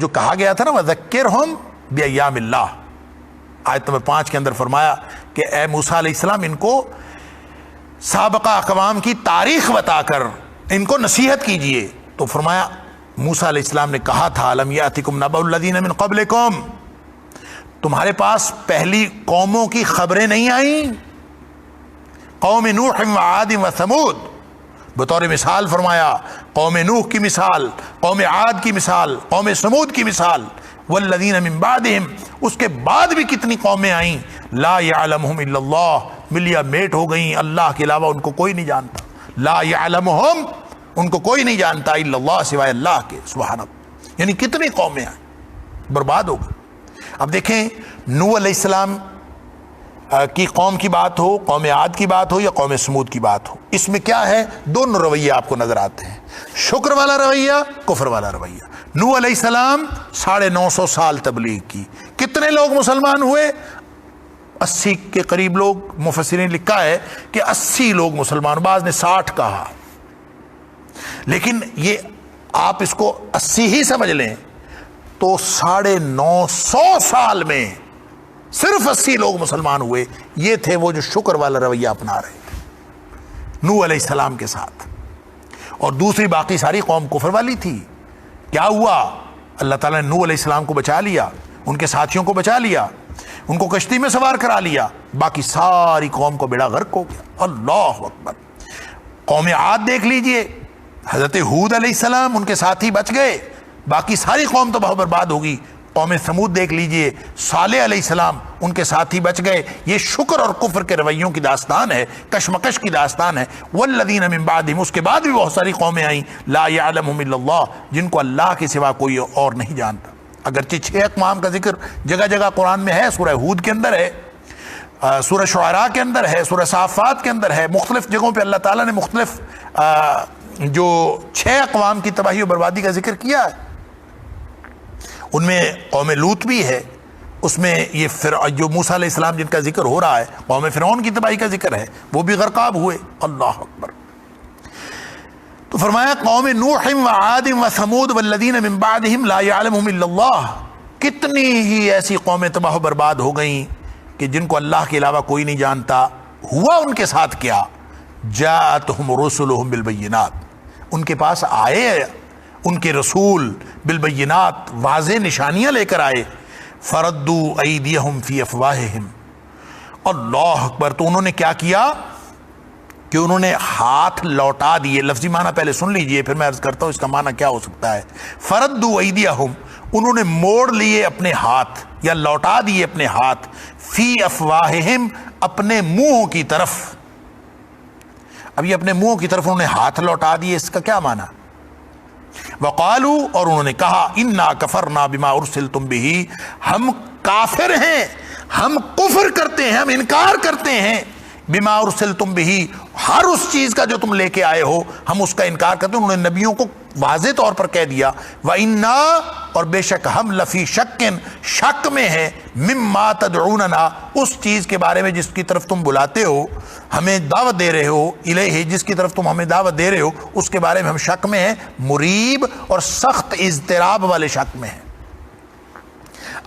جو کہا گیا تھا نا وَذَكِّرْهُمْ بِأَيَّامِ اللَّهِ، آیت نمبر 5 کے اندر فرمایا کہ اے موسیٰ علیہ السلام ان کو سابقہ اقوام کی تاریخ بتا کر ان کو نصیحت کیجئے. تو فرمایا موسیٰ علیہ السلام نے کہا تھا أَلَمْ يَأْتِكُمْ نَبَأُ الَّذِينَ مِنْ قَبْلِكُمْ، تمہارے پاس پہلی قوموں کی خبریں نہیں آئیں، قوم نوح وعاد وثمود. بطور مثال فرمایا قوم نوح کی مثال، قوم عاد کی مثال، قوم سمود کی مثال. والذین من بعدہم، اس کے بعد بھی کتنی قومیں آئیں لا یعلمہم الا اللہ، ملیا میٹ ہو گئیں، اللہ کے علاوہ ان کو کوئی نہیں جانتا. لا یعلمہم، ان کو کوئی نہیں جانتا الا اللہ، سوائے اللہ کے. سبحان اللہ، یعنی کتنی قومیں آئیں، برباد ہو گئی. اب دیکھیں نوح علیہ السلام کی قوم کی بات ہو، قوم عاد کی بات ہو یا قوم سمود کی بات ہو، اس میں کیا ہے؟ دونوں رویے آپ کو نظر آتے ہیں، شکر والا رویہ، کفر والا رویہ. نوح علیہ السلام 950 سال تبلیغ کی، کتنے لوگ مسلمان ہوئے؟ 80 کے قریب لوگ. مفسرین نے لکھا ہے کہ 80 لوگ مسلمان، بعض نے 60 کہا، لیکن یہ آپ اس کو 80 ہی سمجھ لیں تو 950 سال میں صرف 80 لوگ مسلمان ہوئے. یہ تھے وہ جو شکر والا رویہ اپنا رہے تھے نوح علیہ السلام کے ساتھ. اور دوسری باقی ساری قوم کفر والی تھی. کیا ہوا؟ اللہ تعالیٰ نے نوح علیہ السلام کو بچا لیا، ان کے ساتھیوں کو بچا لیا، ان کو کشتی میں سوار کرا لیا، باقی ساری قوم کو بیڑا غرق ہو گیا. اللہ اکبر. قوم عاد دیکھ لیجئے، حضرت ہود علیہ السلام، ان کے ساتھی بچ گئے، باقی ساری قوم تباہ و برباد ہوگی. قوم سمود دیکھ لیجئے، صالح علیہ السلام، ان کے ساتھی بچ گئے. یہ شکر اور کفر کے رویوں کی داستان ہے، کشمکش کی داستان ہے. والذین من بعدہم، اس کے بعد بھی بہت ساری قومیں آئیں لا یعلمہم الا اللہ، جن کو اللہ کے سوا کوئی اور نہیں جانتا. اگرچہ 6 اقوام کا ذکر جگہ جگہ قرآن میں ہے، سورہ ہود کے اندر ہے، سورہ شعراء کے اندر ہے، سورہ صافات کے اندر ہے، مختلف جگہوں پہ اللہ تعالیٰ نے مختلف جو 6 اقوام کی تباہی و بربادی کا ذکر کیا ہے. ان میں قوم لوط بھی ہے، اس میں یہ جو موسیٰ علیہ السلام جن کا ذکر ہو رہا ہے، قوم فرعون کی تباہی کا ذکر ہے، وہ بھی غرقاب ہوئے. اللہ اکبر. تو فرمایا قوم نوح وعاد وثمود والذین من بعدہم لا یعلمہم الا اللہ، کتنی ہی ایسی قومیں تباہ و برباد ہو گئیں کہ جن کو اللہ کے علاوہ کوئی نہیں جانتا. ہوا ان کے ساتھ کیا؟ جاءتہم رسلہم بالبینات، ان کے پاس آئے ان کے رسول بالبینات، واضح نشانیاں لے کر آئے. فردوا ایدیہم فی افواہہم، اللہ اکبر. تو انہوں نے کیا کیا کہ انہوں نے ہاتھ لوٹا دیے. لفظی معنی پہلے سن لیجئے، پھر میں عرض کرتا ہوں اس کا معنی کیا ہو سکتا ہے. فردوا ایدیہم، انہوں نے موڑ لیے اپنے ہاتھ یا لوٹا دیے اپنے ہاتھ، فی افواہہم، اپنے منہوں کی طرف. اب یہ اپنے منہوں کی طرف انہوں نے ہاتھ لوٹا دیے، اس کا کیا معنی؟ وقالو، اور انہوں نے کہا، انا کفرنا بما ارسلتم بہ، ہم کافر ہیں، ہم کفر کرتے ہیں، ہم انکار کرتے ہیں، بما ارسلتم بہ، ہر اس چیز کا جو تم لے کے آئے ہو ہم اس کا انکار کرتے ہیں. انہوں نے نبیوں کو واضح طور پر کہہ دیا. وَإِنَّا، اور بے شک ہم، لفی شکن، شک میں ہیں، مما تدعوننا، اس چیز کے بارے میں جس کی طرف تم بلاتے ہو، ہمیں دعوت دے رہے ہو، الیہ، جس کی طرف تم ہمیں دعوت دے رہے ہو، اس کے بارے میں ہم شک میں ہیں، مریب اور سخت اضطراب والے شک میں ہیں.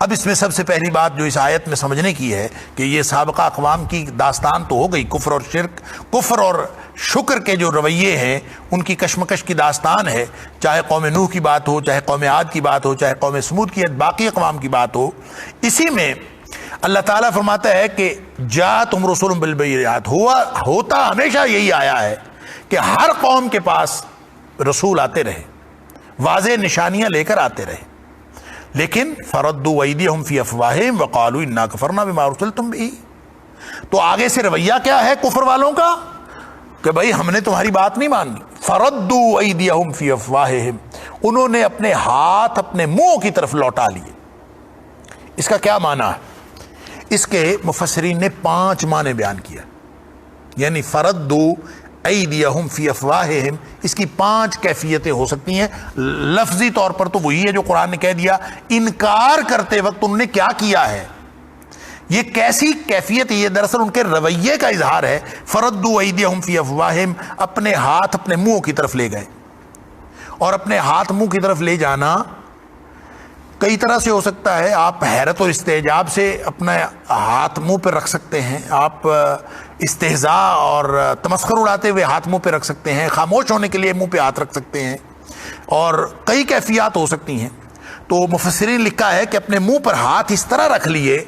اب اس میں سب سے پہلی بات جو اس آیت میں سمجھنے کی ہے کہ یہ سابقہ اقوام کی داستان تو ہو گئی، کفر اور شرک، کفر اور شکر کے جو رویے ہیں ان کی کشمکش کی داستان ہے. چاہے قوم نوح کی بات ہو، چاہے قوم عاد کی بات ہو، چاہے قوم سمود کی، باقی اقوام کی بات ہو. اسی میں اللہ تعالیٰ فرماتا ہے کہ جاءتہم رسول بالبینات، ہوتا ہمیشہ یہی آیا ہے کہ ہر قوم کے پاس رسول آتے رہے، واضح نشانیاں لے کر آتے رہے. لیکن فردوا ایدیہم فی افواہہم وقالوا انا کفرنا بما ارسلتم بہ. تو آگے سے رویہ کیا ہے کفر والوں کا کہ بھائی ہم نے تمہاری بات نہیں مانی. فردوا ایدیہم فی افواہہم، انہوں نے اپنے ہاتھ اپنے منہ کی طرف لوٹا لیے. اس کا کیا معنی ہے؟ اس کے مفسرین نے 5 معنی بیان کیا. یعنی فردوا ایدیہم فی افواہہم، اس کی 5 کیفیتیں ہو سکتی ہیں. لفظی طور پر تو وہی ہے جو قرآن نے کہہ دیا، انکار کرتے وقت انہوں نے کیا کیا ہے. یہ کیسی کیفیت ہے؟ یہ دراصل ان کے رویے کا اظہار ہے. فردوا ایدیہم فی افواہہم، اپنے ہاتھ اپنے منہ کی طرف لے گئے. اور اپنے ہاتھ منہ کی طرف لے جانا کئی طرح سے ہو سکتا ہے. آپ حیرت اور استعجاب سے اپنا ہاتھ منہ پہ رکھ سکتے ہیں, آپ استہزاء اور تمسخر اڑاتے ہوئے ہاتھ منہ پہ رکھ سکتے ہیں, خاموش ہونے کے لیے منہ پہ ہاتھ رکھ سکتے ہیں, اور کئی کیفیات ہو سکتی ہیں. تو مفسرین لکھا ہے کہ اپنے منہ پر ہاتھ اس طرح رکھ لیے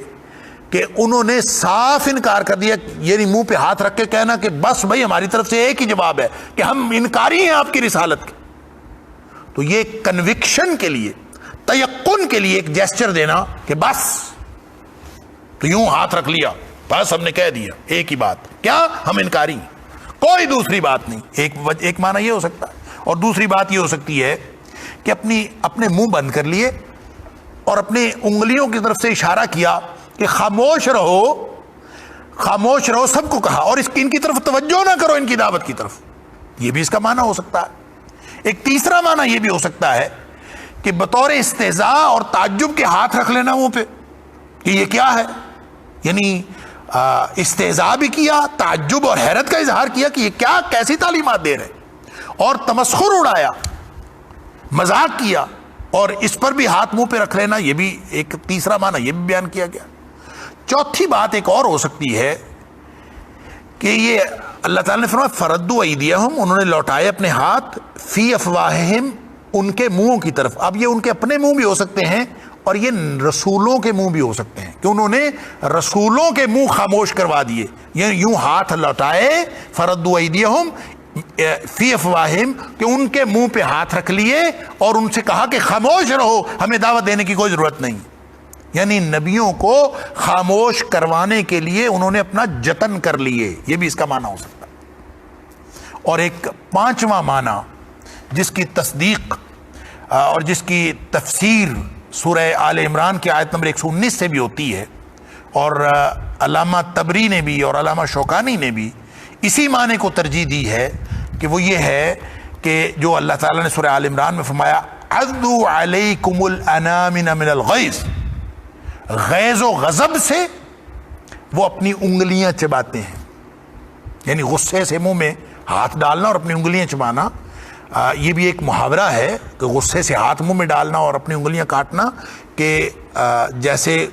کہ انہوں نے صاف انکار کر دیا, یعنی منہ پہ ہاتھ رکھ کے کہنا کہ بس بھائی ہماری طرف سے ایک ہی جواب ہے کہ ہم انکاری ہیں آپ کی رسالت کے. تو یہ کنوکشن کے لیے, تیقن کے لیے ایک جیسچر دینا کہ بس, تو یوں ہاتھ رکھ لیا, بس ہم نے کہہ دیا ایک ہی بات, کیا ہم انکاری ہیں, کوئی دوسری بات نہیں. ایک معنی یہ ہو سکتا ہے. اور دوسری بات یہ ہو سکتی ہے کہ اپنے منہ بند کر لیے اور اپنی انگلیوں کی طرف سے اشارہ کیا کہ خاموش رہو, خاموش رہو, سب کو کہا, اور ان کی طرف توجہ نہ کرو, ان کی دعوت کی طرف. یہ بھی اس کا معنی ہو سکتا ہے. ایک تیسرا معنی یہ بھی ہو سکتا ہے کہ بطور استہزاء اور تعجب کے ہاتھ رکھ لینا منہ پہ کہ یہ کیا ہے, یعنی استہزاء بھی کیا, تعجب اور حیرت کا اظہار کیا کہ یہ کیا, کیسی تعلیمات دے رہے, اور تمسخر اڑایا, مذاق کیا, اور اس پر بھی ہاتھ منہ پہ رکھ لینا. یہ بھی ایک تیسرا معنی یہ بھی بیان کیا گیا. چوتھی بات ایک اور ہو سکتی ہے کہ یہ اللہ تعالیٰ نے فرمایا فردوا ایدیہم, انہوں نے لوٹائے اپنے ہاتھ, فی افواہہم, ان کے منہوں کی طرف. اب یہ ان کے اپنے منہ بھی ہو سکتے ہیں اور یہ رسولوں کے منہ بھی ہو سکتے ہیں کہ انہوں نے رسولوں کے منہ خاموش کروا دیے, یوں ہاتھ لوٹائے, فردوا ایدیہم فی افواہہم, کہ ان کے منہ پہ ہاتھ رکھ لیے اور ان سے کہا کہ خاموش رہو, ہمیں دعوت دینے کی کوئی ضرورت نہیں. یعنی نبیوں کو خاموش کروانے کے لیے انہوں نے اپنا جتن کر لیے. یہ بھی اس کا معنی ہو سکتا ہے. اور ایک پانچواں معنی جس کی تصدیق اور جس کی تفسیر سورہ آل عمران کی آیت نمبر 119 سے بھی ہوتی ہے, اور علامہ طبری نے بھی اور علامہ شوکانی نے بھی اسی معنی کو ترجیح دی ہے, کہ وہ یہ ہے کہ جو اللہ تعالیٰ نے سورہ آل عمران میں فرمایا عَذُّوا عَلَيْكُمُ الْأَنَامِنَ مِنَ الْغَيْظِ, غیظ و غضب سے وہ اپنی انگلیاں چباتے ہیں. یعنی غصے سے منہ میں ہاتھ ڈالنا اور اپنی انگلیاں چبانا, یہ بھی ایک محاورہ ہے کہ غصے سے ہاتھ منہ میں ڈالنا اور اپنی انگلیاں کاٹنا, کہ جیسے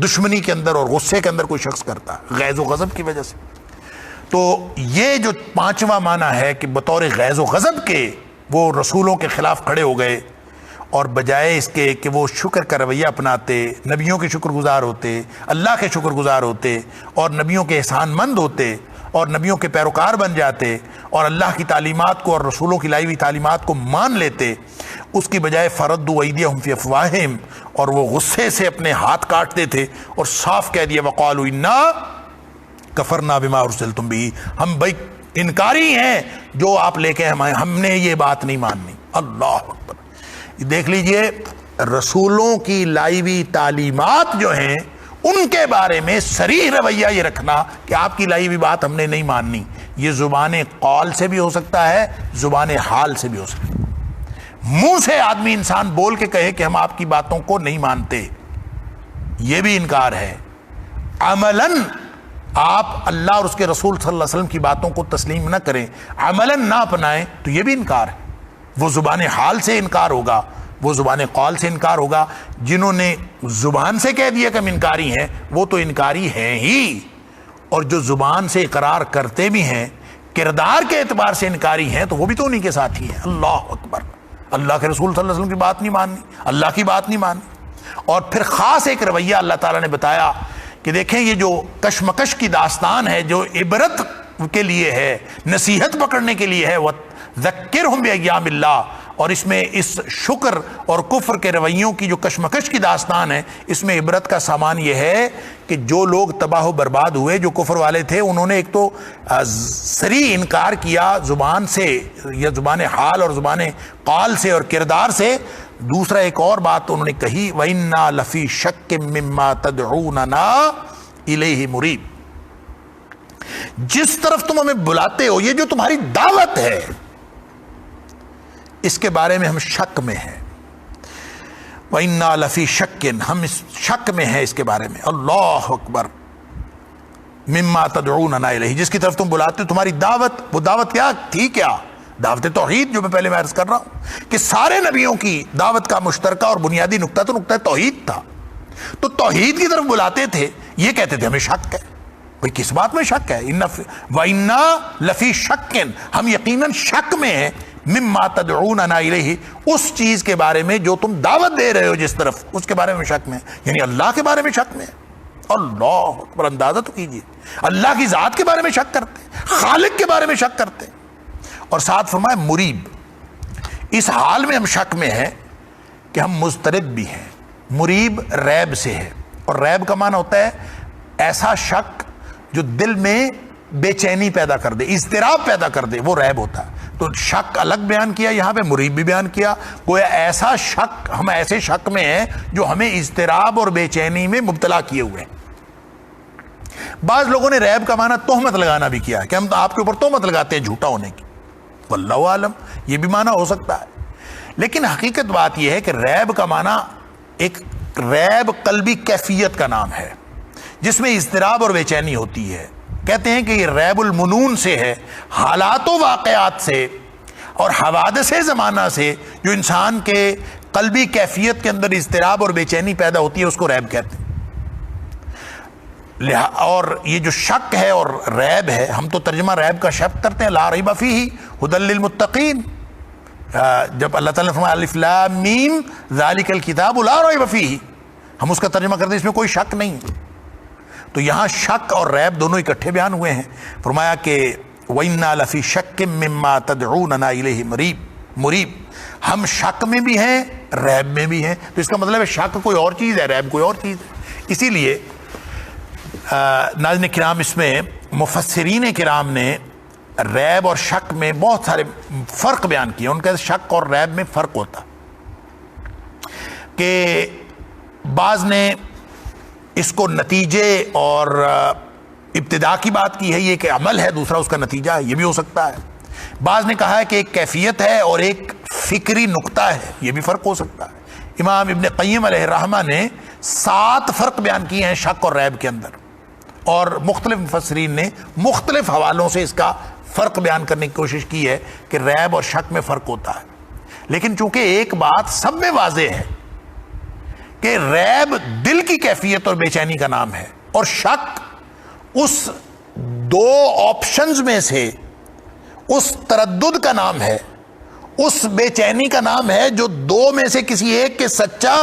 دشمنی کے اندر اور غصے کے اندر کوئی شخص کرتا ہے غیظ و غضب کی وجہ سے. تو یہ جو پانچواں معنی ہے کہ بطور غیظ و غضب کے وہ رسولوں کے خلاف کھڑے ہو گئے, اور بجائے اس کے کہ وہ شکر کا رویہ اپناتے, نبیوں کے شکر گزار ہوتے, اللہ کے شکر گزار ہوتے, اور نبیوں کے احسان مند ہوتے, اور نبیوں کے پیروکار بن جاتے, اور اللہ کی تعلیمات کو اور رسولوں کی لائی ہوئی تعلیمات کو مان لیتے, اس کی بجائے فردوا ایدیہم فی افواہہم, اور وہ غصے سے اپنے ہاتھ کاٹتے تھے اور صاف کہہ دیا وقالوا انا کفرنا بما ارسلتم بہ, ہم بھائی انکاری ہیں جو آپ لے کے ہم نے یہ بات نہیں ماننی. اللہ اکبر. دیکھ لیجئے رسولوں کی لائی ہوئی تعلیمات جو ہیں ان کے بارے میں صریح رویہ یہ رکھنا کہ آپ کی لائی ہوئی بات ہم نے نہیں ماننی, یہ زبان قول سے بھی ہو سکتا ہے, زبان حال سے بھی ہو سکتا ہے. منہ سے آدمی انسان بول کے کہے کہ ہم آپ کی باتوں کو نہیں مانتے, یہ بھی انکار ہے. عملاً آپ اللہ اور اس کے رسول صلی اللہ علیہ وسلم کی باتوں کو تسلیم نہ کریں, عملاً نہ اپنائیں, تو یہ بھی انکار ہے. وہ زبان حال سے انکار ہوگا, وہ زبان قول سے انکار ہوگا. جنہوں نے زبان سے کہہ دیا کہ ہم انکاری ہیں وہ تو انکاری ہیں ہی, اور جو زبان سے اقرار کرتے بھی ہیں, کردار کے اعتبار سے انکاری ہیں, تو وہ بھی تو انہی کے ساتھ ہی ہیں. اللہ اکبر. اللہ کے رسول صلی اللہ علیہ وسلم کی بات نہیں ماننی, اللہ کی بات نہیں ماننی. اور پھر خاص ایک رویہ اللہ تعالیٰ نے بتایا کہ دیکھیں یہ جو کشمکش کی داستان ہے جو عبرت کے لیے ہے, نصیحت پکڑنے کے لیے ہے, وَذَكِّرْهُمْ بِأَيَّامِ اللَّهِ, اور اس میں اس شکر اور کفر کے رویوں کی جو کشمکش کی داستان ہے, اس میں عبرت کا سامان یہ ہے کہ جو لوگ تباہ و برباد ہوئے, جو کفر والے تھے, انہوں نے ایک تو صریح انکار کیا زبان سے یا زبان حال اور زبان قال سے اور کردار سے. دوسرا ایک اور بات انہوں نے کہی وَإِنَّا لَفِي شَكٍّ مِّمَّا تَدْعُونَنَا إِلَيْهِ مُرِيبٍ, جس طرف تم ہمیں بلاتے ہو, یہ جو تمہاری دعوت ہے, اس کے بارے میں ہم شک میں ہیں. وَإِنَّا لَفِي شَكٍّ, ہم اس شک میں ہیں اس کے بارے میں. اللہ اکبر. مِّمَّا تَدْعُونَنَا إِلَيْهِ, جس کی طرف تم بلاتے ہو, تمہاری دعوت, وہ دعوت کیا تھی, کیا دعوت توحید جو میں پہلے میں عرض کر رہا ہوں کہ سارے نبیوں کی دعوت کا مشترکہ اور بنیادی نقطہ تو نقطہ توحید تھا، تو توحید کی طرف بلاتے تھے، یہ کہتے تھے ہمیں شک ہے. بھئی کس بات میں شک ہے؟ وَإِنَّا لَفِي شَكٍ، ہم یقیناً شک میں ہیں، مِمَّا تَدْعُونَنَا إِلَيْهِ، اس چیز کے بارے میں جو تم دعوت دے رہے ہو جس طرف، اس کے بارے میں شک میں، یعنی اللہ کے بارے میں شک میں. اللہ اکبر، اندازہ تو کیجئے، اللہ کی ذات کے بارے میں شک کرتے، خالق کے بارے میں شک کرتے. اور ساتھ فرمایا مریب، اس حال میں ہم شک میں ہیں کہ ہم مضطرب بھی ہیں. مریب ریب سے ہے، اور ریب کا معنی ہوتا ہے ایسا شک جو دل میں بے چینی پیدا کر دے، اضطراب پیدا کر دے، وہ ریب ہوتا ہے. تو شک الگ بیان کیا، یہاں پہ مریب بھی بیان کیا. گویا ایسا شک، ہم ایسے شک میں ہیں جو ہمیں اضطراب اور بے چینی میں مبتلا کیے ہوئے ہیں. بعض لوگوں نے ریب کا معنی تہمت لگانا بھی کیا کہ ہم تو آپ کے اوپر تہمت لگاتے ہیں جھوٹا ہونے کی. واللہ عالم، یہ بھی معنی ہو سکتا ہے، لیکن حقیقت بات یہ ہے کہ ریب کا معنی ایک ریب قلبی کیفیت کا نام ہے جس میں اضطراب اور بے چینی ہوتی ہے. کہتے ہیں کہ یہ ریب المنون سے ہے، حالات و واقعات سے اور حوادث زمانہ سے جو انسان کے قلبی کیفیت کے اندر اضطراب اور بے چینی پیدا ہوتی ہے، اس کو ریب کہتے ہیں. اور یہ جو شک ہے اور ریب ہے، ہم تو ترجمہ ریب کا شک کرتے ہیں لا ریب فیہ ھدی للمتقین. جب اللہ تعالیٰ نے فرمایا الف لام میم ذالک الکتاب لا ریب فیہ، ہم اس کا ترجمہ کرتے ہیں اس میں کوئی شک نہیں. تو یہاں شک اور ریب دونوں اکٹھے بیان ہوئے ہیں. فرمایا کہ وَإِنَّا لَفِي شَكٍّ مِّمَّا تَدْعُونَنَا إِلَيْهِ مُرِيب، ہم شک میں بھی ہیں، ریب میں بھی ہیں. تو اس کا مطلب ہے شک کوئی اور چیز ہے، ریب کوئی اور چیز ہے. اسی لیے ناظرین کرام، اس میں مفسرین کرام نے ریب اور شک میں بہت سارے فرق بیان کیے. ان کا شک اور ریب میں فرق ہوتا کہ بعض نے اس کو نتیجے اور ابتدا کی بات کی ہے، یہ کہ عمل ہے، دوسرا اس کا نتیجہ ہے، یہ بھی ہو سکتا ہے. بعض نے کہا ہے کہ ایک کیفیت ہے اور ایک فکری نقطہ ہے، یہ بھی فرق ہو سکتا ہے. امام ابن قیم علیہ الرحمہ نے 7 فرق بیان کیے ہیں شک اور ریب کے اندر، اور مختلف مفسرین نے مختلف حوالوں سے اس کا فرق بیان کرنے کی کوشش کی ہے کہ ریب اور شک میں فرق ہوتا ہے. لیکن چونکہ ایک بات سب میں واضح ہے کہ ریب دل کی کیفیت اور بے چینی کا نام ہے، اور شک اس 2 آپشنز میں سے اس تردد کا نام ہے، اس بے چینی کا نام ہے جو 2 میں سے کسی ایک کے سچا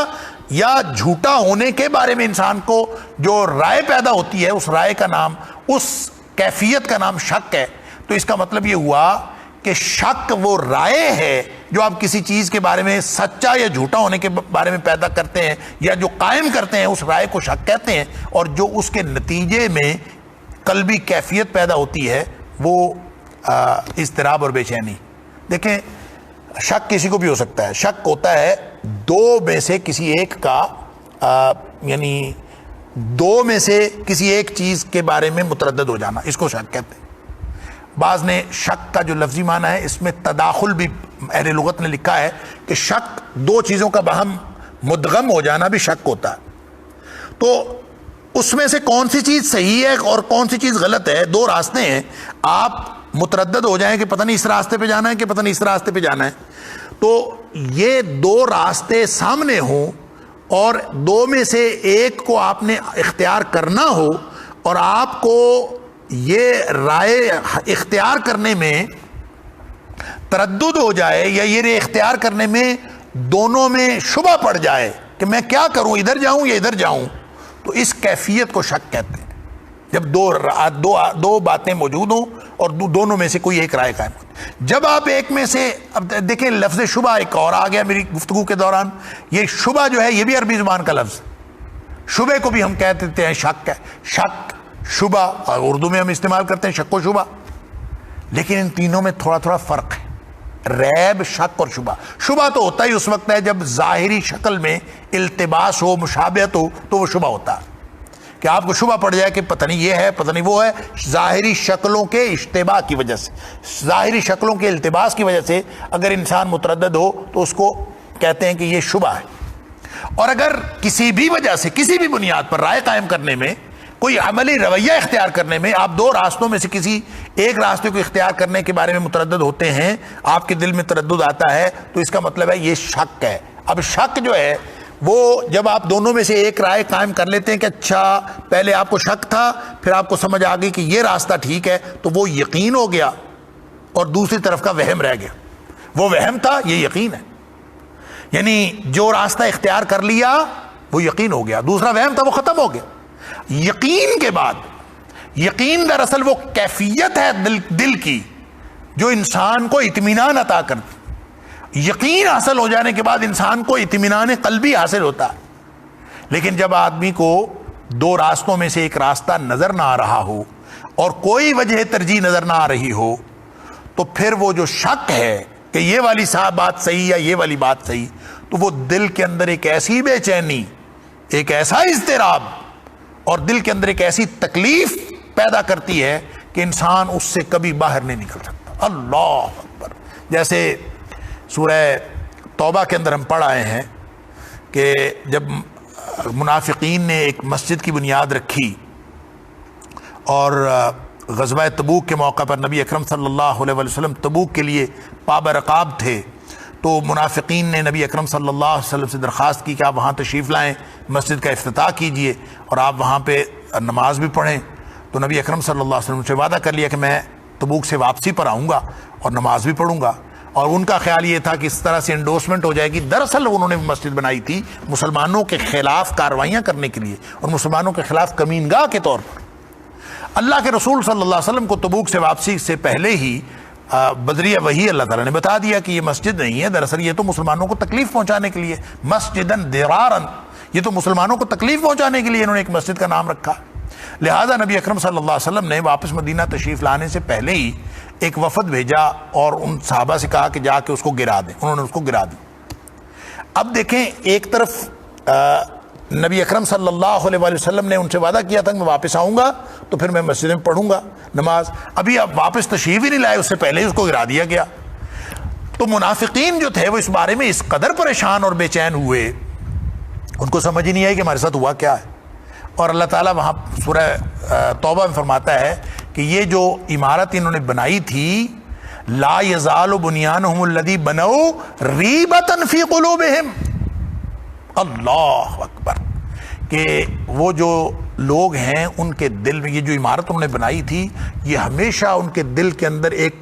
یا جھوٹا ہونے کے بارے میں انسان کو جو رائے پیدا ہوتی ہے، اس رائے کا نام، اس کیفیت کا نام شک ہے. تو اس کا مطلب یہ ہوا کہ شک وہ رائے ہے جو آپ کسی چیز کے بارے میں سچا یا جھوٹا ہونے کے بارے میں پیدا کرتے ہیں یا جو قائم کرتے ہیں، اس رائے کو شک کہتے ہیں. اور جو اس کے نتیجے میں قلبی کیفیت پیدا ہوتی ہے وہ اضطراب اور بے چینی. دیکھیں شک کسی کو بھی ہو سکتا ہے. شک ہوتا ہے 2 میں سے کسی ایک کا، یعنی 2 میں سے کسی ایک چیز کے بارے میں متردد ہو جانا، اس کو شک کہتے ہیں. بعض نے شک کا جو لفظی معنی ہے اس میں تداخل بھی اہل لغت نے لکھا ہے کہ شک 2 چیزوں کا باہم مدغم ہو جانا بھی شک ہوتا ہے. تو اس میں سے کون سی چیز صحیح ہے اور کون سی چیز غلط ہے، 2 راستے ہیں. آپ متردد ہو جائیں کہ پتہ نہیں اس راستے پہ جانا ہے کہ پتہ نہیں اس راستے پہ جانا ہے. تو یہ 2 راستے سامنے ہوں اور 2 میں سے ایک کو آپ نے اختیار کرنا ہو، اور آپ کو یہ رائے اختیار کرنے میں تردد ہو جائے یا یہ اختیار کرنے میں دونوں میں شبہ پڑ جائے کہ میں کیا کروں، ادھر جاؤں یا ادھر جاؤں، تو اس کیفیت کو شک کہتے ہیں. جب دو باتیں موجود ہوں اور دونوں میں سے کوئی ایک رائے قائم ہو. جب آپ ایک میں سے، اب دیکھیں لفظ شبہ ایک اور آ گیا میری گفتگو کے دوران. یہ شبہ جو ہے یہ بھی عربی زبان کا لفظ، شبے کو بھی ہم کہہ دیتے ہیں شک ہے، شک شبہ، اور اردو میں ہم استعمال کرتے ہیں شک و شبہ. لیکن ان تینوں میں تھوڑا تھوڑا فرق ہے. ریب، شک اور شبہ. شبہ تو ہوتا ہی اس وقت ہے جب ظاہری شکل میں التباس ہو، مشابہت ہو، تو وہ شبہ ہوتا ہے کہ آپ کو شبہ پڑ جائے کہ پتہ نہیں یہ ہے پتہ نہیں وہ ہے. ظاہری شکلوں کے اشتباہ کی وجہ سے، ظاہری شکلوں کے التباس کی وجہ سے اگر انسان متردد ہو تو اس کو کہتے ہیں کہ یہ شبہ ہے. اور اگر کسی بھی وجہ سے، کسی بھی بنیاد پر رائے قائم کرنے میں، کوئی عملی رویہ اختیار کرنے میں آپ 2 راستوں میں سے کسی ایک راستے کو اختیار کرنے کے بارے میں متردد ہوتے ہیں، آپ کے دل میں تردد آتا ہے، تو اس کا مطلب ہے یہ شک ہے۔ اب شک جو ہے وہ جب آپ دونوں میں سے ایک رائے قائم کر لیتے ہیں کہ اچھا پہلے آپ کو شک تھا، پھر آپ کو سمجھ آ گئی کہ یہ راستہ ٹھیک ہے، تو وہ یقین ہو گیا، اور دوسری طرف کا وہم رہ گیا۔ وہ وہم تھا، یہ یقین ہے، یعنی جو راستہ اختیار کر لیا وہ یقین ہو گیا، دوسرا وہم تھا وہ ختم ہو گیا۔ یقین کے بعد، یقین دراصل وہ کیفیت ہے دل کی جو انسان کو اطمینان عطا کرتی۔ یقین حاصل ہو جانے کے بعد انسان کو اطمینان قلبی حاصل ہوتا ہے۔ لیکن جب آدمی کو دو راستوں میں سے ایک راستہ نظر نہ آ رہا ہو اور کوئی وجہ ترجیح نظر نہ آ رہی ہو، تو پھر وہ جو شک ہے کہ یہ والی بات صحیح یا یہ والی بات صحیح، تو وہ دل کے اندر ایک ایسی بے چینی، ایک ایسا اضطراب اور دل کے اندر ایک ایسی تکلیف پیدا کرتی ہے کہ انسان اس سے کبھی باہر نہیں نکل سکتا۔ اللہ اکبر۔ جیسے سورہ توبہ کے اندر ہم پڑھ آئے ہیں کہ جب منافقین نے ایک مسجد کی بنیاد رکھی اور غزوہ تبوک کے موقع پر نبی اکرم صلی اللہ علیہ وسلم تبوک کے لیے پابرقاب تھے، تو منافقین نے نبی اکرم صلی اللہ علیہ وسلم سے درخواست کی کہ آپ وہاں تشریف لائیں، مسجد کا افتتاح کیجئے اور آپ وہاں پہ نماز بھی پڑھیں۔ تو نبی اکرم صلی اللہ علیہ وسلم سے وعدہ کر لیا کہ میں تبوک سے واپسی پر آؤں گا اور نماز بھی پڑھوں گا، اور ان کا خیال یہ تھا کہ اس طرح سے انڈورسمنٹ ہو جائے گی۔ دراصل انہوں نے مسجد بنائی تھی مسلمانوں کے خلاف کارروائیاں کرنے کے لیے اور مسلمانوں کے خلاف کمینگاہ کے طور پر۔ اللہ کے رسول صلی اللہ علیہ وسلم کو تبوک سے واپسی سے پہلے ہی بدریہ وحی اللہ تعالیٰ نے بتا دیا کہ یہ مسجد نہیں ہے، دراصل یہ تو مسلمانوں کو تکلیف پہنچانے کے لیے، مسجدن درارن، یہ تو مسلمانوں کو تکلیف پہنچانے کے لیے انہوں نے ایک مسجد کا نام رکھا۔ لہٰذا نبی اکرم صلی اللہ علیہ وسلم نے واپس مدینہ تشریف لانے سے پہلے ہی ایک وفد بھیجا اور ان صحابہ سے کہا کہ جا کے اس کو گرا دیں۔ انہوں نے اس کو گرا دی۔ اب دیکھیں، ایک طرف نبی اکرم صلی اللہ علیہ وسلم نے ان سے وعدہ کیا تھا کہ میں واپس آؤں گا تو پھر میں مسجد میں پڑھوں گا نماز، ابھی اب واپس تشریف ہی نہیں لائے، اس سے پہلے ہی اس کو گرا دیا گیا۔ تو منافقین جو تھے وہ اس بارے میں اس قدر پریشان اور بے چین ہوئے، ان کو سمجھ ہی نہیں آئی کہ ہمارے ساتھ ہوا کیا ہے۔ اور اللہ تعالیٰ وہاں سورہ توبہ میں فرماتا ہے کہ یہ جو عمارت انہوں نے بنائی تھی، لا یزال بنیانہم الذی بنوا ریبۃ فی قلوبہم، اللہ اکبر، کہ وہ جو لوگ ہیں ان کے دل میں یہ جو عمارت انہوں نے بنائی تھی، یہ ہمیشہ ان کے دل کے اندر ایک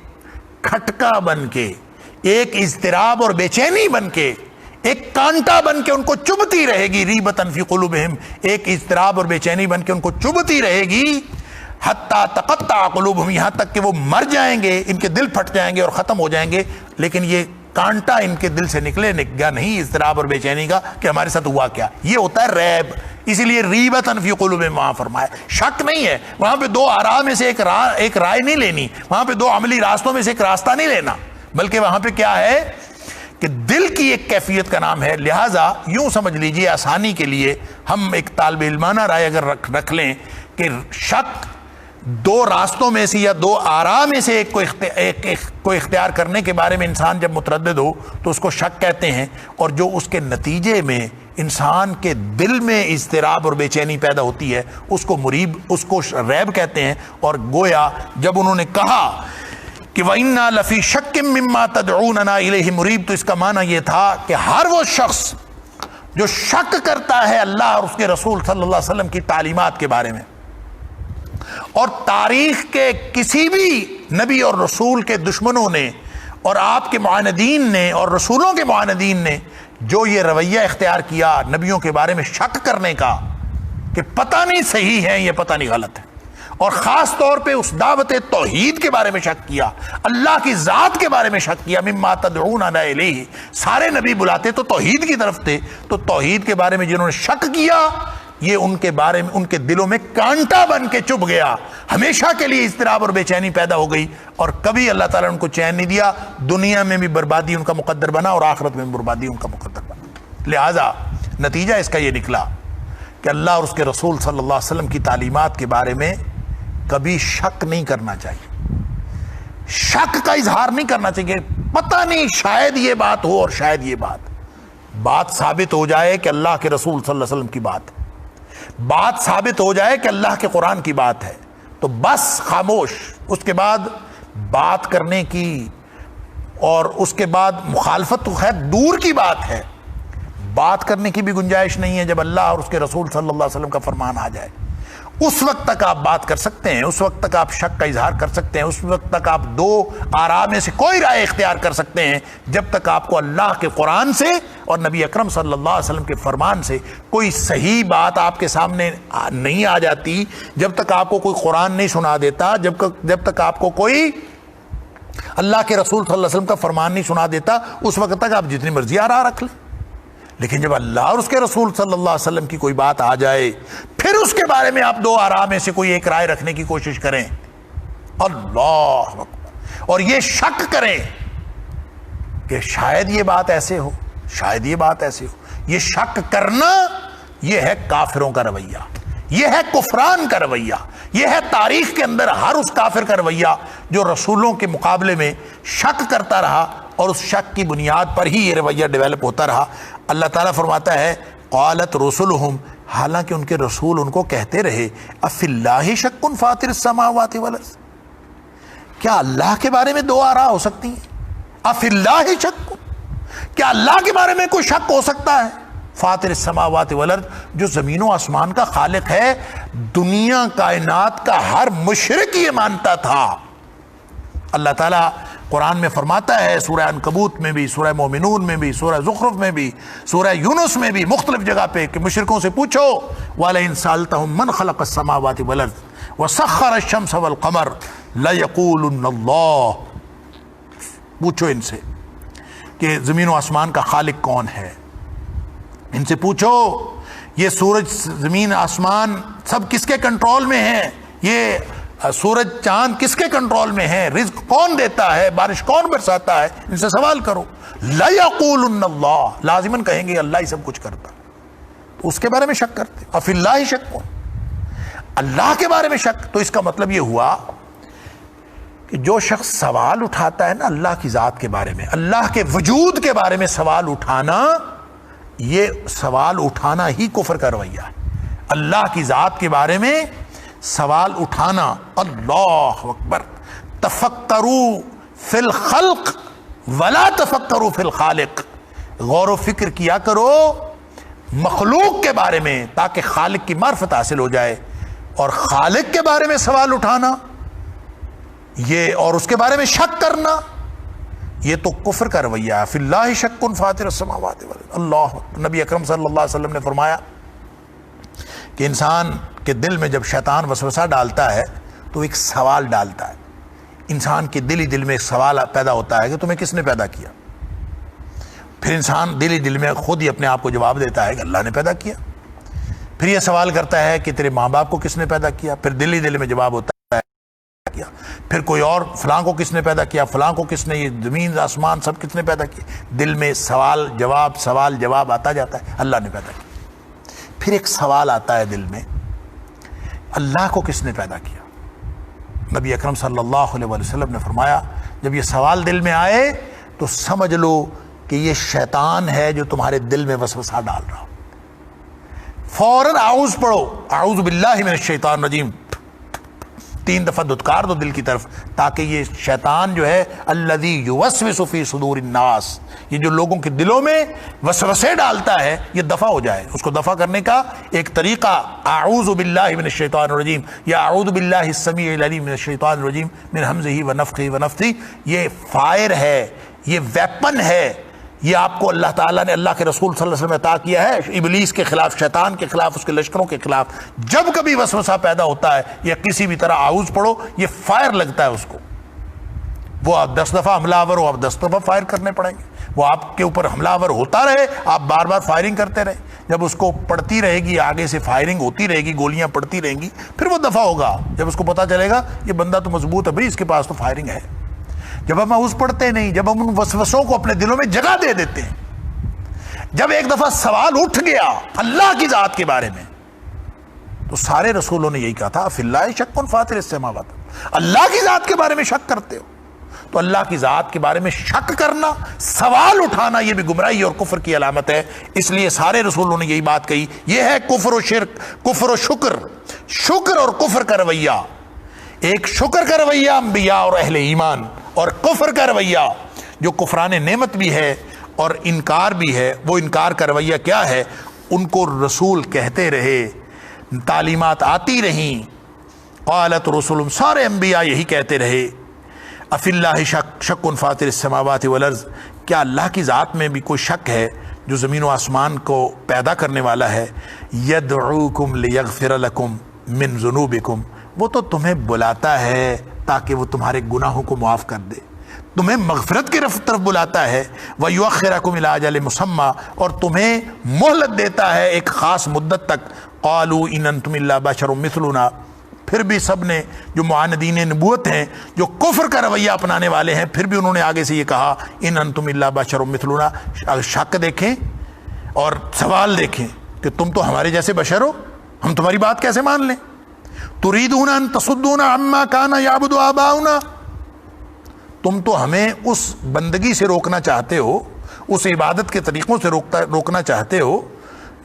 کھٹکا بن کے، ایک اضطراب اور بے چینی بن کے، ایک کانٹا بن کے ان کو چبھتی رہے گی، ریبۃ فی قلوبہم، ایک اضطراب اور بے چینی بن کے ان کو چبھتی رہے گی، حتی تقطع قلوبہم، یہاں تک کہ وہ مر جائیں گے، ان کے دل پھٹ جائیں گے اور ختم ہو جائیں گے، لیکن یہ کانٹا ان کے دل سے نکلے گا نہیں اضطراب اور بے چینی کا کہ ہمارے ساتھ ہوا کیا۔ یہ ہوتا ہے ریب، اسی لیے ریبۃ فی قلوبہم وہاں فرمایا۔ شک نہیں ہے وہاں پہ، دو آراء میں سے ایک رائے نہیں لینی، وہاں پہ دو عملی راستوں میں سے ایک راستہ نہیں لینا، بلکہ وہاں پہ کیا ہے کہ دل کی ایک کیفیت کا نام ہے۔ لہٰذا یوں سمجھ لیجئے، آسانی کے لیے ہم ایک طالب علمانہ رائے اگر رکھ لیں کہ شک دو راستوں میں سے یا دو آراء میں سے ایک کو اختیار کرنے کے بارے میں انسان جب متردد ہو تو اس کو شک کہتے ہیں، اور جو اس کے نتیجے میں انسان کے دل میں اضطراب اور بے چینی پیدا ہوتی ہے اس کو مریب، اس کو ریب کہتے ہیں۔ اور گویا جب انہوں نے کہا کہ وَإِنَّا لَفِي شَكٍّ مِّمَّا تَدْعُونَنَا إِلَيْهِ مُرِيب، تو اس کا معنی یہ تھا کہ ہر وہ شخص جو شک کرتا ہے اللہ اور اس کے رسول صلی اللہ علیہ وسلم کی تعلیمات کے بارے میں، اور تاریخ کے کسی بھی نبی اور رسول کے دشمنوں نے اور آپ کے معاندین نے اور رسولوں کے معاندین نے جو یہ رویہ اختیار کیا نبیوں کے بارے میں شک کرنے کا کہ پتہ نہیں صحیح ہے یہ پتہ نہیں غلط ہے، اور خاص طور پہ اس دعوت توحید کے بارے میں شک کیا، اللہ کی ذات کے بارے میں شک کیا، مما تدعوننا الیہ، سارے نبی بلاتے تو توحید کی طرف تھے، تو توحید کے بارے میں جنہوں نے شک کیا یہ ان کے بارے میں ان کے دلوں میں کانٹا بن کے چبھ گیا، ہمیشہ کے لیے اضطراب اور بے چینی پیدا ہو گئی، اور کبھی اللہ تعالیٰ نے ان کو چین نہیں دیا، دنیا میں بھی بربادی ان کا مقدر بنا اور آخرت میں بھی بربادی ان کا مقدر بنا۔ لہٰذا نتیجہ اس کا یہ نکلا کہ اللہ اور اس کے رسول صلی اللہ علیہ وسلم کی تعلیمات کے بارے میں کبھی شک نہیں کرنا چاہیے، شک کا اظہار نہیں کرنا چاہیے، پتہ نہیں شاید یہ بات ہو اور شاید یہ بات ثابت ہو جائے کہ اللہ کے رسول صلی اللہ علیہ وسلم کی بات ثابت ہو جائے کہ اللہ کے قرآن کی بات ہے تو بس خاموش، اس کے بعد بات کرنے کی اور اس کے بعد مخالفت تو خیر دور کی بات ہے، بات کرنے کی بھی گنجائش نہیں ہے جب اللہ اور اس کے رسول صلی اللہ علیہ وسلم کا فرمان آ جائے۔ اس وقت تک آپ بات کر سکتے ہیں، اس وقت تک آپ شک کا اظہار کر سکتے ہیں، اس وقت تک آپ دو آراء میں سے کوئی رائے اختیار کر سکتے ہیں، جب تک آپ کو اللہ کے قرآن سے اور نبی اکرم صلی اللہ علیہ وسلم کے فرمان سے کوئی صحیح بات آپ کے سامنے نہیں آ جاتی، جب تک آپ کو کوئی قرآن نہیں سنا دیتا، جب تک آپ کو کوئی اللہ کے رسول صلی اللہ علیہ وسلم کا فرمان نہیں سنا دیتا، اس وقت تک آپ جتنی مرضی آراء رکھ لیں۔ لیکن جب اللہ اور اس کے رسول صلی اللہ علیہ وسلم کی کوئی بات آ جائے، پھر اس کے بارے میں آپ دو آراء میں سے کوئی ایک رائے رکھنے کی کوشش کریں، اللہ اکبر، اور یہ شک کریں کہ شاید یہ بات ایسے ہو، شاید یہ بات ایسے ہو، یہ شک کرنا یہ ہے کافروں کا رویہ، یہ ہے کفران کا رویہ، یہ ہے تاریخ کے اندر ہر اس کافر کا رویہ جو رسولوں کے مقابلے میں شک کرتا رہا اور اس شک کی بنیاد پر ہی یہ رویہ ڈیولپ ہوتا رہا۔ اللہ تعالیٰ فرماتا ہے قالت رسلہم، حالانکہ ان کے رسول ان کو کہتے رہے افی اللہ شک فاطر السماوات والارض، کیا اللہ کے بارے میں دو آراء ہو سکتی ہیں؟ افی اللہ شک، کیا اللہ کے بارے میں کوئی شک ہو سکتا ہے؟ فاطر السماوات والارض، جو زمین و آسمان کا خالق ہے، دنیا کائنات کا ہر مشرک یہ مانتا تھا۔ اللہ تعالیٰ قرآن میں فرماتا ہے، سورہ عنکبوت میں بھی، سورہ مومنون میں بھی، سورہ زخرف میں بھی، سورہ یونس میں بھی، مختلف جگہ پہ کہ مشرکوں سے پوچھو وَلَئِن سَأَلْتَهُم مَّنْ خَلَقَ السَّمَاوَاتِ وَالْأَرْضَ وَسَخَّرَ الشَّمْسَ وَالْقَمَرَ لَيَقُولُنَّ اللَّهُ، پوچھو ان سے کہ زمین و آسمان کا خالق کون ہے، ان سے پوچھو یہ سورج زمین آسمان سب کس کے کنٹرول میں ہیں، یہ سورج چاند کس کے کنٹرول میں ہے، رزق کون دیتا ہے، بارش کون برساتا ہے، ان سے سوال کرو۔ لَيَقُولُنَّ اللَّهُ، لازماً کہیں گے اللہ ہی سب کچھ کرتا، تو اس کے بارے میں شک کرتے، افی اللہ شک، اللہ کے بارے میں شک۔ تو اس کا مطلب یہ ہوا کہ جو شخص سوال اٹھاتا ہے نا اللہ کی ذات کے بارے میں، اللہ کے وجود کے بارے میں سوال اٹھانا، یہ سوال اٹھانا ہی کفر کا رویہ ہے۔ اللہ کی ذات کے بارے میں سوال اٹھانا، اللہ اکبر، تفکروا فی الخلق ولا تفکروا فی الخالق، غور و فکر کیا کرو مخلوق کے بارے میں تاکہ خالق کی معرفت حاصل ہو جائے، اور خالق کے بارے میں سوال اٹھانا یہ اور اس کے بارے میں شک کرنا یہ تو کفر کا رویہ ہے۔ فی اللہ شک فاطر السماوات والارض، اللہ، نبی اکرم صلی اللہ علیہ وسلم نے فرمایا کہ انسان کے دل میں جب شیطان وسوسہ ڈالتا ہے تو ایک سوال ڈالتا ہے، انسان کے دل ہی دل میں ایک سوال پیدا ہوتا ہے کہ تمہیں کس نے پیدا کیا، پھر انسان دل ہی دل میں خود ہی اپنے آپ کو جواب دیتا ہے کہ اللہ نے پیدا کیا، پھر یہ سوال کرتا ہے کہ تیرے ماں باپ کو کس نے پیدا کیا، پھر دل ہی دل میں جواب ہوتا ہے کیا، پھر کوئی اور فلاں کو کس نے پیدا کیا، فلاں کو کس نے، یہ زمین آسمان سب کس نے پیدا کیا، دل میں سوال جواب آتا جاتا ہے، اللہ نے پیدا کیا۔ پھر ایک سوال آتا ہے دل میں، اللہ کو کس نے پیدا کیا؟ نبی اکرم صلی اللہ علیہ وسلم نے فرمایا جب یہ سوال دل میں آئے تو سمجھ لو کہ یہ شیطان ہے جو تمہارے دل میں وسوسہ ڈال رہا، فوراً اعوذ پڑھو، اعوذ باللہ من الشیطان الرجیم، 3 دفعہ دھتکار دو دل کی طرف، تاکہ یہ شیطان جو ہے الذی یوسوس فی صدور الناس، یہ جو لوگوں کے دلوں میں وسوسے ڈالتا ہے، یہ دفع ہو جائے۔ اس کو دفع کرنے کا ایک طریقہ اعوذ باللہ من الشیطان الرجیم یا اعوذ باللہ السمیع العلیم من الشیطان الرجیم من ہمزہ ونفخہ ونفثہ، یہ فائر ہے، یہ ویپن ہے، یہ آپ کو اللہ تعالیٰ نے اللہ کے رسول صلی اللہ علیہ وسلم عطا کیا ہے ابلیس کے خلاف، شیطان کے خلاف، اس کے لشکروں کے خلاف۔ جب کبھی وسوسہ پیدا ہوتا ہے یا کسی بھی طرح اعوذ پڑھو، یہ فائر لگتا ہے اس کو، وہ آپ 10 دفعہ حملہ آور ہو، آپ 10 دفعہ فائر کرنے پڑیں گے، وہ آپ کے اوپر حملہ آور ہوتا رہے، آپ بار بار فائرنگ کرتے رہے، جب اس کو پڑتی رہے گی، آگے سے فائرنگ ہوتی رہے گی، گولیاں پڑتی رہیں گی، پھر وہ دفع ہوگا۔ جب اس کو پتہ چلے گا یہ بندہ تو مضبوط ہے بھائی، اس کے پاس تو فائرنگ ہے۔ جب ہم اعوذ پڑھتے نہیں، جب ہم ان وسوسوں کو اپنے دلوں میں جگہ دے دیتے ہیں، جب ایک دفعہ سوال اٹھ گیا اللہ کی ذات کے بارے میں، تو سارے رسولوں نے یہی کہا تھا فی اللہ شک فاطر السماوات، اللہ کی ذات کے بارے میں شک کرتے ہو، تو اللہ کی ذات کے بارے میں شک کرنا، سوال اٹھانا، یہ بھی گمراہی اور کفر کی علامت ہے۔ اس لیے سارے رسولوں نے یہی بات کہی، یہ ہے کفر و شرک، کفر و شکر، شکر اور کفر کا رویہ۔ ایک شکر کا رویہ انبیاء اور اہل ایمان، اور کفر کا رویہ جو کفران نعمت بھی ہے اور انکار بھی ہے، وہ انکار کا رویہ کیا ہے؟ ان کو رسول کہتے رہے، تعلیمات آتی رہیں، قالت رسول، سارے انبیاء یہی کہتے رہے، افی اللہ شک فاطر السماوات والارض، کیا اللہ کی ذات میں بھی کوئی شک ہے جو زمین و آسمان کو پیدا کرنے والا ہے؟ یدعوکم لیغفر لکم من ذنوبکم، وہ تو تمہیں بلاتا ہے تاکہ وہ تمہارے گناہوں کو معاف کر دے، تمہیں مغفرت کی طرف بلاتا ہے، وَيُؤَخِّرَكُمْ إِلَىٰ أَجَلٍ مُّسَمًّى، اور تمہیں مہلت دیتا ہے ایک خاص مدت تک۔ قَالُوا إِنْ أَنْتُمْ إِلَّا بَشَرٌ مِثْلُنَا، پھر بھی سب نے جو معاندین نبوت ہیں، جو کفر کا رویہ اپنانے والے ہیں، پھر بھی انہوں نے آگے سے یہ کہا إِنْ أَنْتُمْ إِلَّا بَشَرٌ مِثْلُنَا، شک دیکھیں اور سوال دیکھیں کہ تم تو ہمارے جیسے بشر ہو، ہم تمہاری بات کیسے مان لیں؟ تُرِيدُونَ أَن تَصُدُّونَ عَمَّا كَانَ يَعْبُدُ آبَاؤُنَا، تم تو ہمیں اس بندگی سے روکنا چاہتے ہو، اس عبادت کے طریقوں سے روکنا چاہتے ہو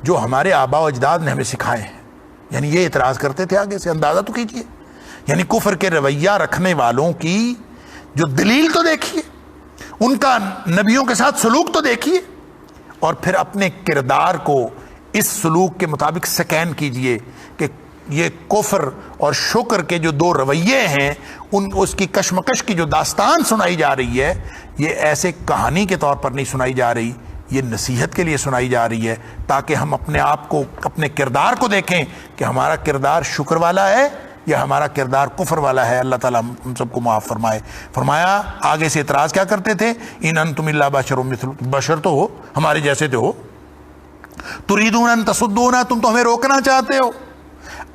جو ہمارے آباء و اجداد نے ہمیں سکھائے ہیں۔ یعنی یہ اعتراض کرتے تھے، آگے سے اندازہ تو کیجئے، یعنی کفر کے رویہ رکھنے والوں کی جو دلیل تو دیکھیے، ان کا نبیوں کے ساتھ سلوک تو دیکھیے، اور پھر اپنے کردار کو اس سلوک کے مطابق سکین کیجئے کہ یہ کفر اور شکر کے جو دو رویے ہیں، اس کی کشمکش کی جو داستان سنائی جا رہی ہے، یہ ایسے کہانی کے طور پر نہیں سنائی جا رہی، یہ نصیحت کے لیے سنائی جا رہی ہے، تاکہ ہم اپنے آپ کو، اپنے کردار کو دیکھیں کہ ہمارا کردار شکر والا ہے یا ہمارا کردار کفر والا ہے۔ اللہ تعالیٰ ہم سب کو معاف فرمائے۔ فرمایا آگے سے اعتراض کیا کرتے تھے؟ ان انتم الا بشر مثل، بشر تو ہو، ہمارے جیسے تو ہو، تريدون ان تصدونا، تم تو ہمیں روکنا چاہتے ہو،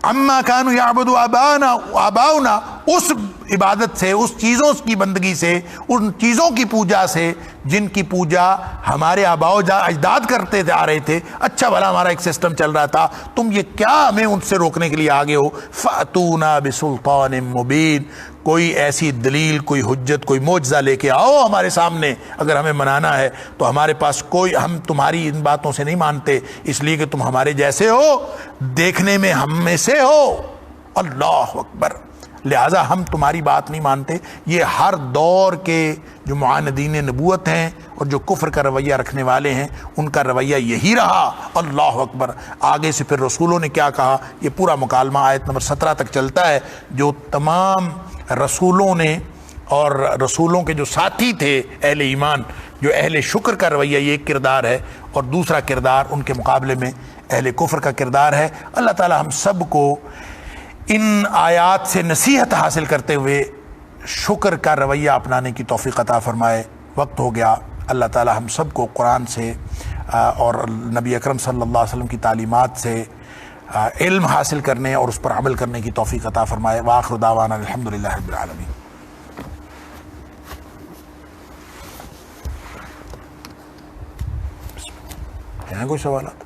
اما كانوا يعبدوا آباؤنا، اس عبادت سے، اس چیزوں کی بندگی سے، ان چیزوں کی پوجا سے جن کی پوجا ہمارے آباء و اجداد کرتے آ رہے تھے۔ اچھا بھلا ہمارا ایک سسٹم چل رہا تھا، تم یہ کیا ہمیں ان سے روکنے کے لیے آگے ہو؟ فَأْتُونَا بِسُلْطَانٍ مُبِينٍ، کوئی ایسی دلیل، کوئی حجت، کوئی معجزہ لے کے آؤ ہمارے سامنے، اگر ہمیں منانا ہے تو ہمارے پاس کوئی، ہم تمہاری ان باتوں سے نہیں مانتے اس لیے کہ تم ہمارے جیسے ہو، دیکھنے میں ہم میں سے ہو، اللہ اکبر، لہٰذا ہم تمہاری بات نہیں مانتے۔ یہ ہر دور کے جو معاندین نبوت ہیں اور جو کفر کا رویہ رکھنے والے ہیں، ان کا رویہ یہی رہا۔ اللہ اکبر۔ آگے سے پھر رسولوں نے کیا کہا، یہ پورا مکالمہ آیت نمبر 17 تک چلتا ہے، جو تمام رسولوں نے اور رسولوں کے جو ساتھی تھے اہل ایمان، جو اہل شکر کا رویہ یہ ایک کردار ہے، اور دوسرا کردار ان کے مقابلے میں اہل کفر کا کردار ہے۔ اللہ تعالی ہم سب کو ان آیات سے نصیحت حاصل کرتے ہوئے شکر کا رویہ اپنانے کی توفیق عطا فرمائے۔ وقت ہو گیا، اللہ تعالی ہم سب کو قرآن سے اور نبی اکرم صلی اللہ علیہ وسلم کی تعلیمات سے علم حاصل کرنے اور اس پر عمل کرنے کی توفیق عطا فرمائے۔ وآخر دعوانا الحمدللہ رب العالمین۔ ہیں کوئی سوالات؟